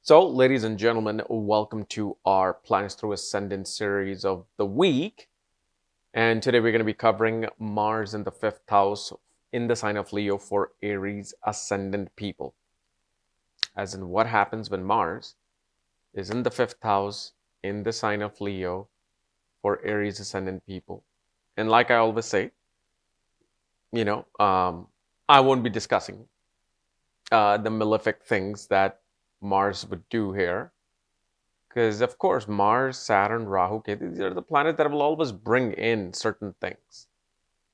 So, ladies and gentlemen, welcome to our Planets Through Ascendant series of the week. And today we're going to be covering Mars in the fifth house in the sign of Leo for Aries ascendant people. As in, what happens when Mars is in the fifth house in the sign of Leo for Aries ascendant people. And like I always say, I won't be discussing the malefic things that Mars would do here. Because, of course, Mars, Saturn, Rahu, Ketu, these are the planets that will always bring in certain things.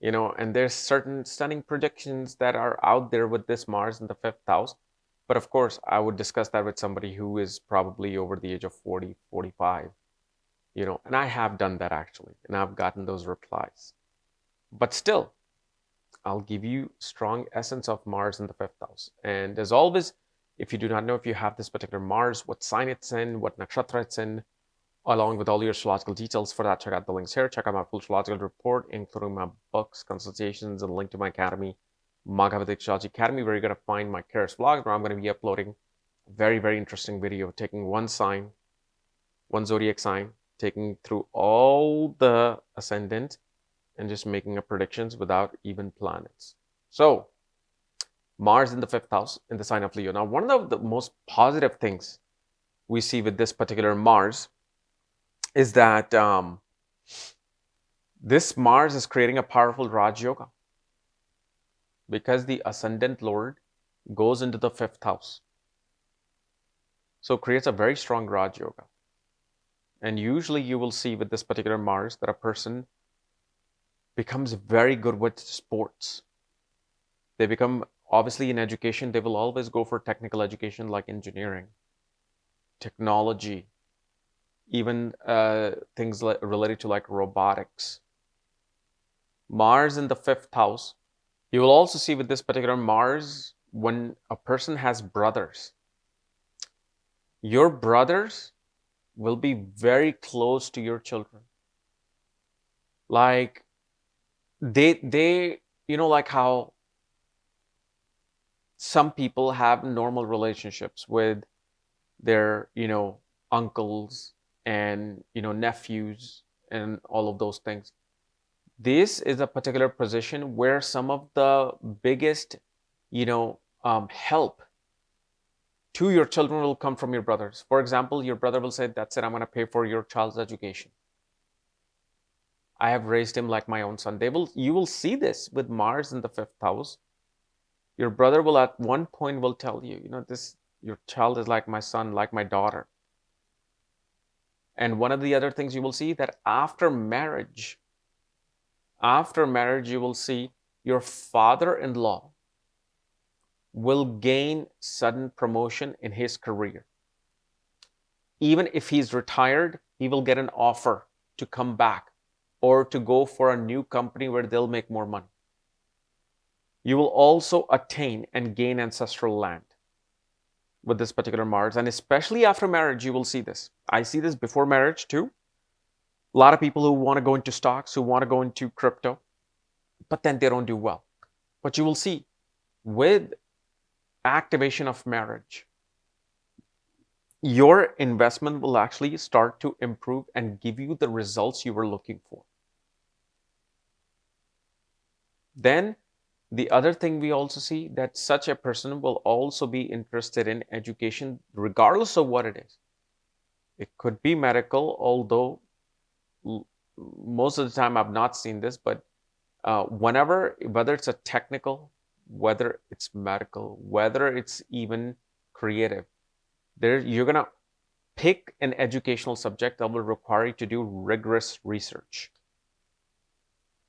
And there's certain stunning predictions that are out there with this Mars in the fifth house. But of course, I would discuss that with somebody who is probably over the age of 40, 45. And I have done that actually, and I've gotten those replies. But still, I'll give you strong essence of Mars in the fifth house. And as always, if you do not know if you have this particular Mars, what sign it's in, what nakshatra it's in, along with all your astrological details, for that, check out the links here. Check out my full astrological report, including my books, consultations, and link to my academy, Vedic Astrology Academy, where you're going to find my KRS vlogs, where I'm going to be uploading a very, very interesting video, taking one sign, one zodiac sign, taking through all the ascendant, and just making up predictions without even planets. So, Mars in the fifth house in the sign of Leo. Now, one of the most positive things we see with this particular Mars is that this Mars is creating a powerful Raj Yoga because the ascendant Lord goes into the fifth house. So, creates a very strong Raj Yoga. And usually you will see with this particular Mars that a person becomes very good with sports. They become, obviously in education, they will always go for technical education like engineering, technology, even things related to like robotics. Mars in the fifth house. You will also see with this particular Mars, when a person has brothers, your brothers will be very close to your children. Like they like how some people have normal relationships with their, uncles and, nephews and all of those things. This is a particular position where some of the biggest, help to your children will come from your brothers. For example, your brother will say, that's it, I'm going to pay for your child's education. I have raised him like my own son. You will see this with Mars in the fifth house. Your brother will at one point will tell you, your child is like my son, like my daughter. And one of the other things you will see that after marriage, you will see your father-in-law will gain sudden promotion in his career. Even if he's retired, he will get an offer to come back or to go for a new company where they'll make more money. You will also attain and gain ancestral land with this particular Mars. And especially after marriage, you will see this. I see this before marriage too. A lot of people who want to go into stocks, who want to go into crypto, but then they don't do well. But you will see with activation of marriage, your investment will actually start to improve and give you the results you were looking for. Then the other thing we also see that such a person will also be interested in education regardless of what it is. It could be medical, although most of the time I've not seen this, but whether it's a technical, whether it's medical, whether it's even creative, you're going to pick an educational subject that will require you to do rigorous research.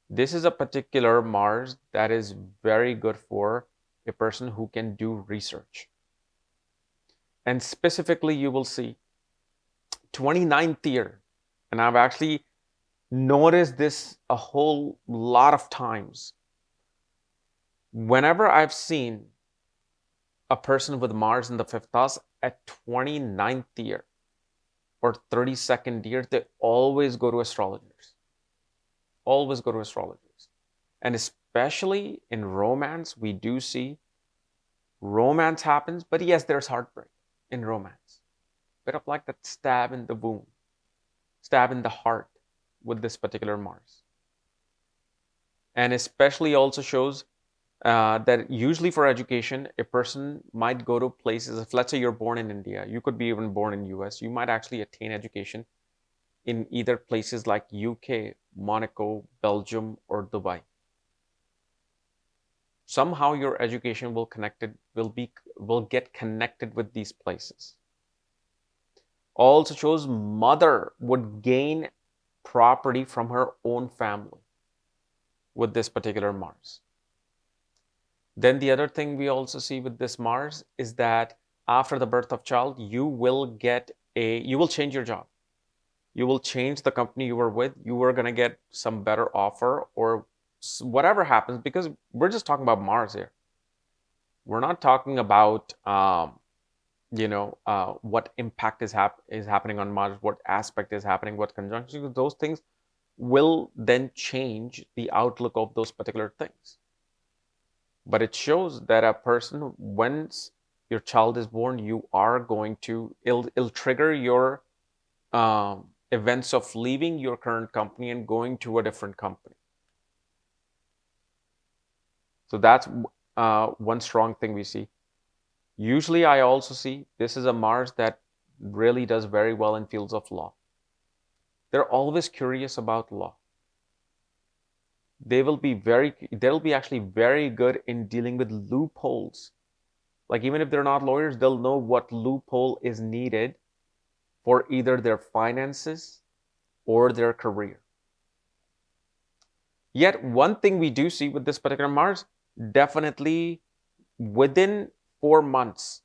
This is a particular Mars that is very good for a person who can do research. And specifically, you will see 29th year, and I've actually noticed this a whole lot of times. Whenever I've seen a person with Mars in the fifth house at 29th year or 32nd year, they always go to astrologers. Always go to astrologers. And especially in romance, we do see romance happens, but yes, there's heartbreak in romance. bit of like that stab in the wound, stab in the heart with this particular Mars. And especially also shows that usually for education, a person might go to places, if let's say you're born in India, you could be even born in US, you might actually attain education in either places like UK, Monaco, Belgium, or Dubai. Somehow your education will get connected with these places. Also shows mother would gain property from her own family with this particular Mars. Then the other thing we also see with this Mars is that after the birth of child, you will change your job. You will change the company you were with. You are going to get some better offer or whatever happens, because we're just talking about Mars here. We're not talking about, what impact is happening on Mars, what aspect is happening, what conjunction. Those things will then change the outlook of those particular things. But it shows that a person, once your child is born, you are going to, it'll trigger your events of leaving your current company and going to a different company. So that's one strong thing we see. Usually I also see this is a Mars that really does very well in fields of law. They're always curious about law. They'll be actually very good in dealing with loopholes. Like even if they're not lawyers, they'll know what loophole is needed for either their finances or their career. Yet one thing we do see with this particular Mars, definitely within 4 months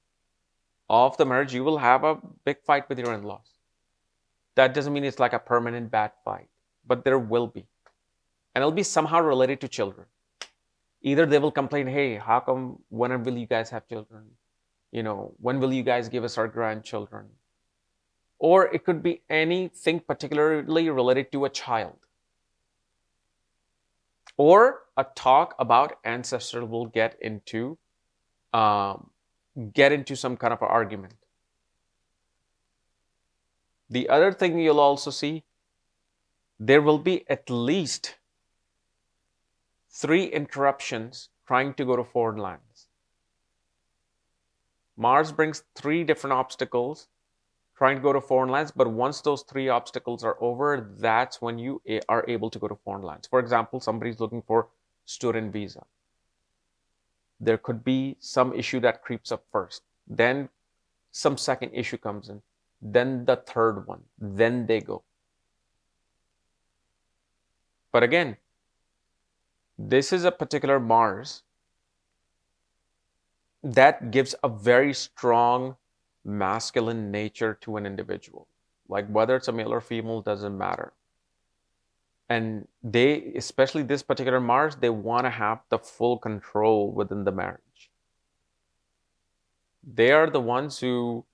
of the marriage, you will have a big fight with your in-laws. That doesn't mean it's like a permanent bad fight, but there will be. And it'll be somehow related to children. Either they will complain, hey, how come, when will you guys have children? When will you guys give us our grandchildren? Or it could be anything particularly related to a child. Or a talk about ancestors will get into some kind of an argument. The other thing you'll also see, there will be at least 3 interruptions trying to go to foreign lands. Mars brings 3 different obstacles trying to go to foreign lands, but once those 3 obstacles are over, that's when you are able to go to foreign lands. For example, somebody's looking for student visa. There could be some issue that creeps up first. Then some second issue comes in. Then the third one. Then they go. But again, this is a particular Mars that gives a very strong masculine nature to an individual. Like whether it's a male or female, doesn't matter. And they, especially this particular Mars, they want to have the full control within the marriage. They are the ones who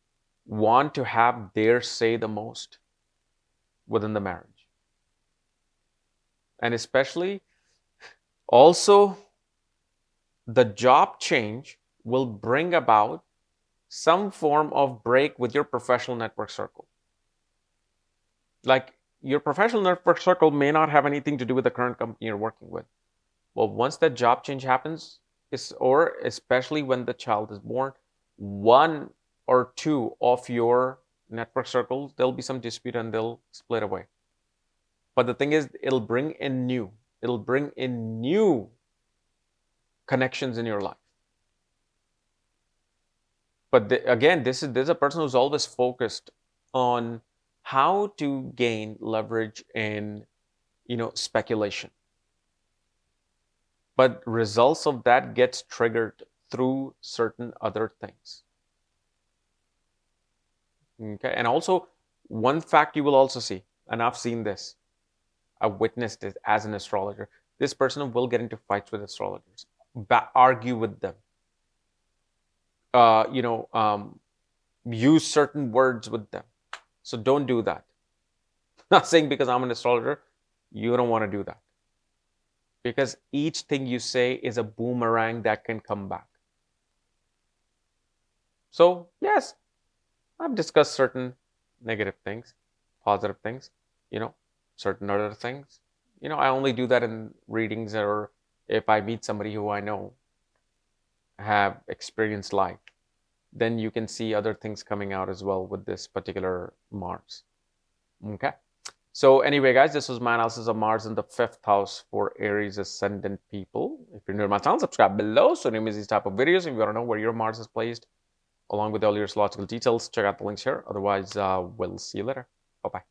want to have their say the most within the marriage. And especially also the job change will bring about some form of break with your professional network circle. Like your professional network circle may not have anything to do with the current company you're working with. Well, once that job change happens, or especially when the child is born, 1 or 2 of your network circles, there'll be some dispute and they'll split away. But the thing is, it'll bring in new connections in your life. But again, there's a person who's always focused on how to gain leverage in, speculation. But results of that gets triggered through certain other things. Okay, and also one fact you will also see, and I've seen this, I've witnessed it as an astrologer. This person will get into fights with astrologers, argue with them, use certain words with them. So don't do that. Not saying because I'm an astrologer, you don't want to do that. Because each thing you say is a boomerang that can come back. So yes, I've discussed certain negative things, positive things, certain other things. I only do that in readings, or if I meet somebody who I know have experienced life, then you can see other things coming out as well with this particular Mars. Okay. So anyway, guys, this was my analysis of Mars in the 5th house for Aries ascendant people. If you're new to my channel, subscribe below so you don't miss these type of videos. If you want to know where your Mars is placed, along with all your astrological details, check out the links here. Otherwise, we'll see you later. Bye-bye.